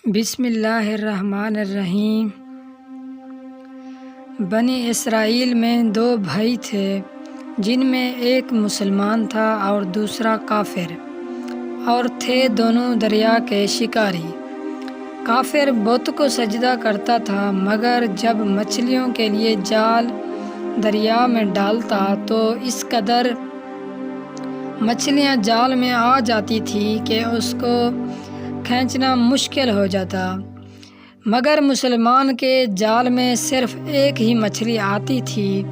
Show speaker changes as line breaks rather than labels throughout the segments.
بسم اللہ الرحمن الرحیم۔ بنی اسرائیل میں دو بھائی تھے، جن میں ایک مسلمان تھا اور دوسرا کافر، اور تھے دونوں دریا کے شکاری۔ کافر بت کو سجدہ کرتا تھا، مگر جب مچھلیوں کے لیے جال دریا میں ڈالتا تو اس قدر مچھلیاں جال میں آ جاتی تھی کہ اس کو کھینچنا مشکل ہو جاتا، مگر مسلمان کے جال میں صرف ایک ہی مچھلی آتی تھی،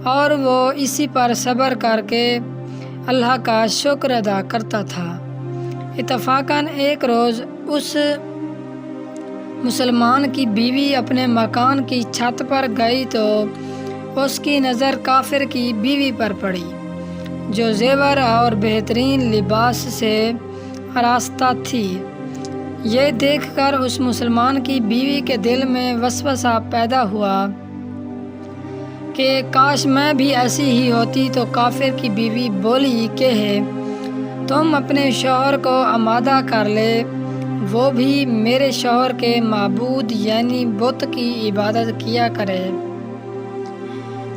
اور وہ اسی پر صبر کر کے اللہ کا شکر ادا کرتا تھا۔ اتفاقاً ایک روز اس مسلمان کی بیوی اپنے مکان کی چھت پر گئی تو اس کی نظر کافر کی بیوی پر پڑی، جو زیور اور بہترین لباس سے آراستہ تھی۔ یہ دیکھ کر اس مسلمان کی بیوی کے دل میں وسوسہ پیدا ہوا کہ کاش میں بھی ایسی ہی ہوتی، تو کافر کی بیوی بولی کہ تم اپنے شوہر کو آمادہ کر لے، وہ بھی میرے شوہر کے معبود یعنی بت کی عبادت کیا کرے،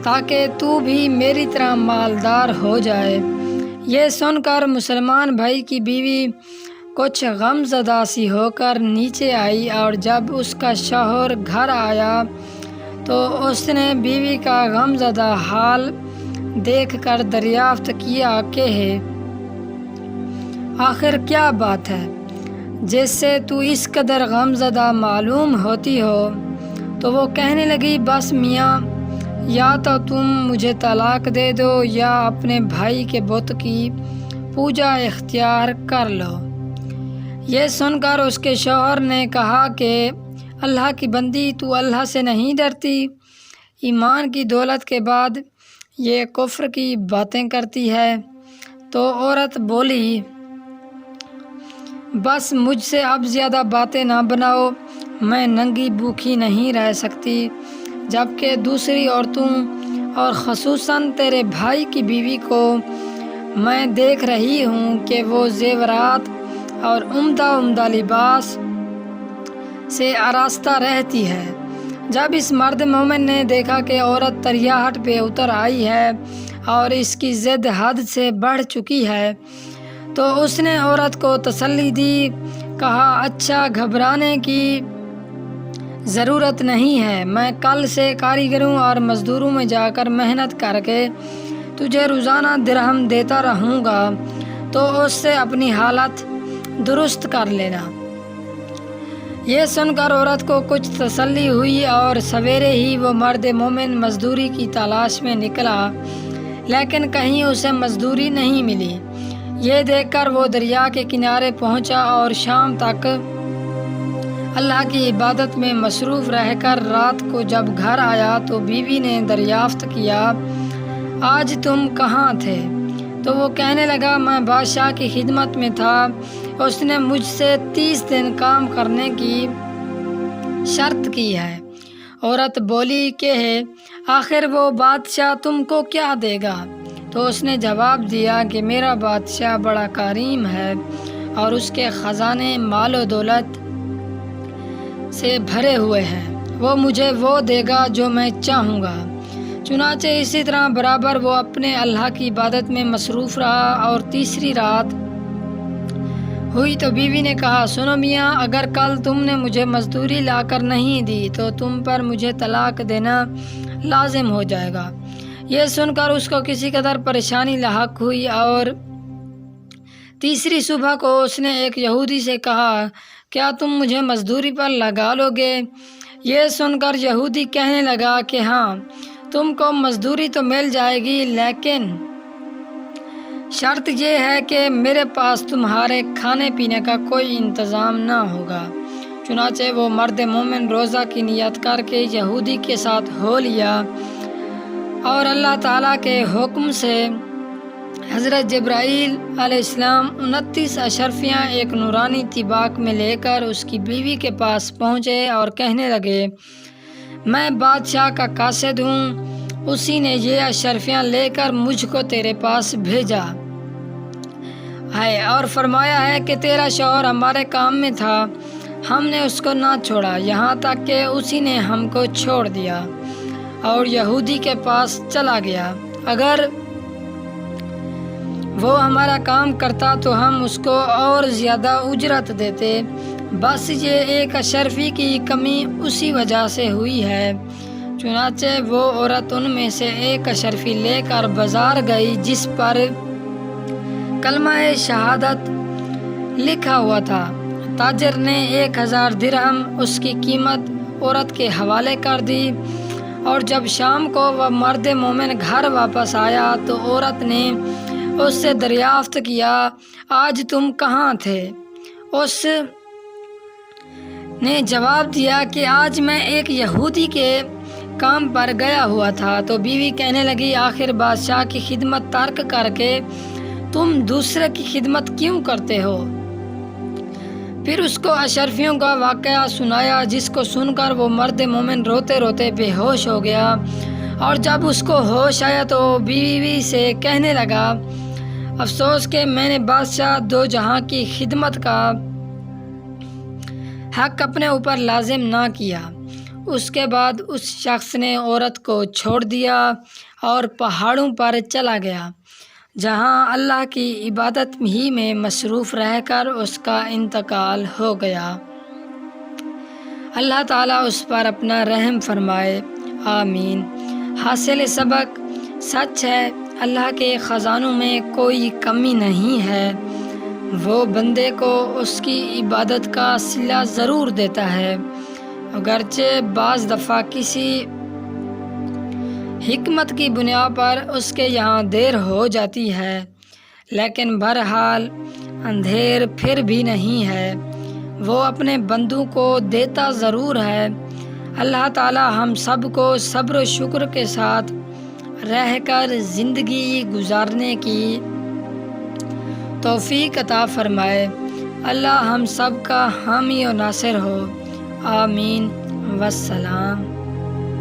تاکہ تو بھی میری طرح مالدار ہو جائے۔ یہ سن کر مسلمان بھائی کی بیوی کچھ غم زدہ سی ہو کر نیچے آئی، اور جب اس کا شوہر گھر آیا تو اس نے بیوی کا غم زدہ حال دیکھ کر دریافت کیا کہ آخر کیا بات ہے جس سے تو اس قدر غم زدہ معلوم ہوتی ہو؟ تو وہ کہنے لگی، بس میاں، یا تو تم مجھے طلاق دے دو یا اپنے بھائی کے بت کی پوجا اختیار کر لو۔ یہ سن کر اس کے شوہر نے کہا کہ اللہ کی بندی، تو اللہ سے نہیں ڈرتی؟ ایمان کی دولت کے بعد یہ کفر کی باتیں کرتی ہے۔ تو عورت بولی، بس مجھ سے اب زیادہ باتیں نہ بناؤ، میں ننگی بھوکی نہیں رہ سکتی، جبکہ دوسری عورتوں اور خصوصاً تیرے بھائی کی بیوی کو میں دیکھ رہی ہوں کہ وہ زیورات اور عمدہ لباس سے آراستہ رہتی ہے۔ جب اس مرد مومن نے دیکھا کہ عورت تریاحٹ پہ اتر آئی ہے اور اس کی ضد حد سے بڑھ چکی ہے، تو اس نے عورت کو تسلی دی، کہا، اچھا، گھبرانے کی ضرورت نہیں ہے، میں کل سے کاریگروں اور مزدوروں میں جا کر محنت کر کے تجھے روزانہ درہم دیتا رہوں گا، تو اس سے اپنی حالت درست کر لینا۔ یہ سن کر عورت کو کچھ تسلی ہوئی، اور سویرے ہی وہ مرد مومن مزدوری کی تلاش میں نکلا، لیکن کہیں اسے مزدوری نہیں ملی۔ یہ دیکھ کر وہ دریا کے کنارے پہنچا اور شام تک اللہ کی عبادت میں مصروف رہ کر رات کو جب گھر آیا تو بیوی نے دریافت کیا، آج تم کہاں تھے؟ تو وہ کہنے لگا، میں بادشاہ کی خدمت میں تھا، اس نے مجھ سے 30 دن کام کرنے کی شرط کی ہے۔ عورت بولی کہ آخر وہ بادشاہ تم کو کیا دے گا؟ تو اس نے جواب دیا کہ میرا بادشاہ بڑا کریم ہے، اور اس کے خزانے مال و دولت سے بھرے ہوئے ہیں، وہ مجھے وہ دے گا جو میں چاہوں گا۔ چنانچہ اسی طرح برابر وہ اپنے اللہ کی عبادت میں مصروف رہا، اور تیسری رات ہوئی تو بیوی نے کہا، سنو میاں، اگر کل تم نے مجھے مزدوری لا کر نہیں دی تو تم پر مجھے طلاق دینا لازم ہو جائے گا۔ یہ سن کر اس کو کسی قدر پریشانی لاحق ہوئی، اور تیسری صبح کو اس نے ایک یہودی سے کہا، کیا تم مجھے مزدوری پر لگا لو گے؟ یہ سن کر یہودی کہنے لگا کہ ہاں، تم کو مزدوری تو مل جائے گی، لیکن شرط یہ ہے کہ میرے پاس تمہارے کھانے پینے کا کوئی انتظام نہ ہوگا۔ چنانچہ وہ مرد مومن روزہ کی نیت کر کے یہودی کے ساتھ ہو لیا، اور اللہ تعالیٰ کے حکم سے حضرت جبرائیل علیہ السلام 29 اشرفیاں ایک نورانی طباق میں لے کر اس کی بیوی کے پاس پہنچے اور کہنے لگے، میں بادشاہ کا قاصد ہوں، اسی نے یہ اشرفیاں لے کر مجھ کو تیرے پاس بھیجا ہے اور فرمایا ہے کہ تیرا شوہر ہمارے کام میں تھا، ہم نے اس کو نہ چھوڑا یہاں تک کہ اسی نے ہم کو چھوڑ دیا اور یہودی کے پاس چلا گیا۔ اگر وہ ہمارا کام کرتا تو ہم اس کو اور زیادہ اجرت دیتے، بس یہ ایک اشرفی کی کمی اسی وجہ سے ہوئی ہے۔ چنانچہ وہ عورت ان میں سے ایک اشرفی لے کر بازار گئی جس پر کلمہ شہادت لکھا ہوا تھا۔ تاجر نے 1000 درہم اس کی قیمت عورت کے حوالے کر دی، اور جب شام کو وہ مرد مومن گھر واپس آیا تو عورت نے اس سے دریافت کیا، آج تم کہاں تھے؟ اس نے جواب دیا کہ آج میں ایک یہودی کے کام پر گیا ہوا تھا۔ تو بیوی کہنے لگی، آخر بادشاہ کی خدمت ترک کر کے تم دوسرے کی خدمت کیوں کرتے ہو؟ پھر اس کو اشرفیوں کا واقعہ سنایا، جس کو سن کر وہ مرد مومن روتے روتے بے ہوش ہو گیا، اور جب اس کو ہوش آیا تو بیوی سے کہنے لگا، افسوس کہ میں نے بادشاہ دو جہاں کی خدمت کا حق اپنے اوپر لازم نہ کیا۔ اس کے بعد اس شخص نے عورت کو چھوڑ دیا اور پہاڑوں پر چلا گیا، جہاں اللہ کی عبادت ہی میں مصروف رہ کر اس کا انتقال ہو گیا۔ اللہ تعالیٰ اس پر اپنا رحم فرمائے، آمین۔ حاصل سبق: سچ ہے، اللہ کے خزانوں میں کوئی کمی نہیں ہے، وہ بندے کو اس کی عبادت کا صلہ ضرور دیتا ہے، اگرچہ بعض دفعہ کسی حکمت کی بنیاد پر اس کے یہاں دیر ہو جاتی ہے، لیکن بہرحال اندھیر پھر بھی نہیں ہے، وہ اپنے بندوں کو دیتا ضرور ہے۔ اللہ تعالی ہم سب کو صبر و شکر کے ساتھ رہ کر زندگی گزارنے کی توفیق عطا فرمائے۔ اللہ ہم سب کا حامی و ناصر ہو، آمین۔ والسلام۔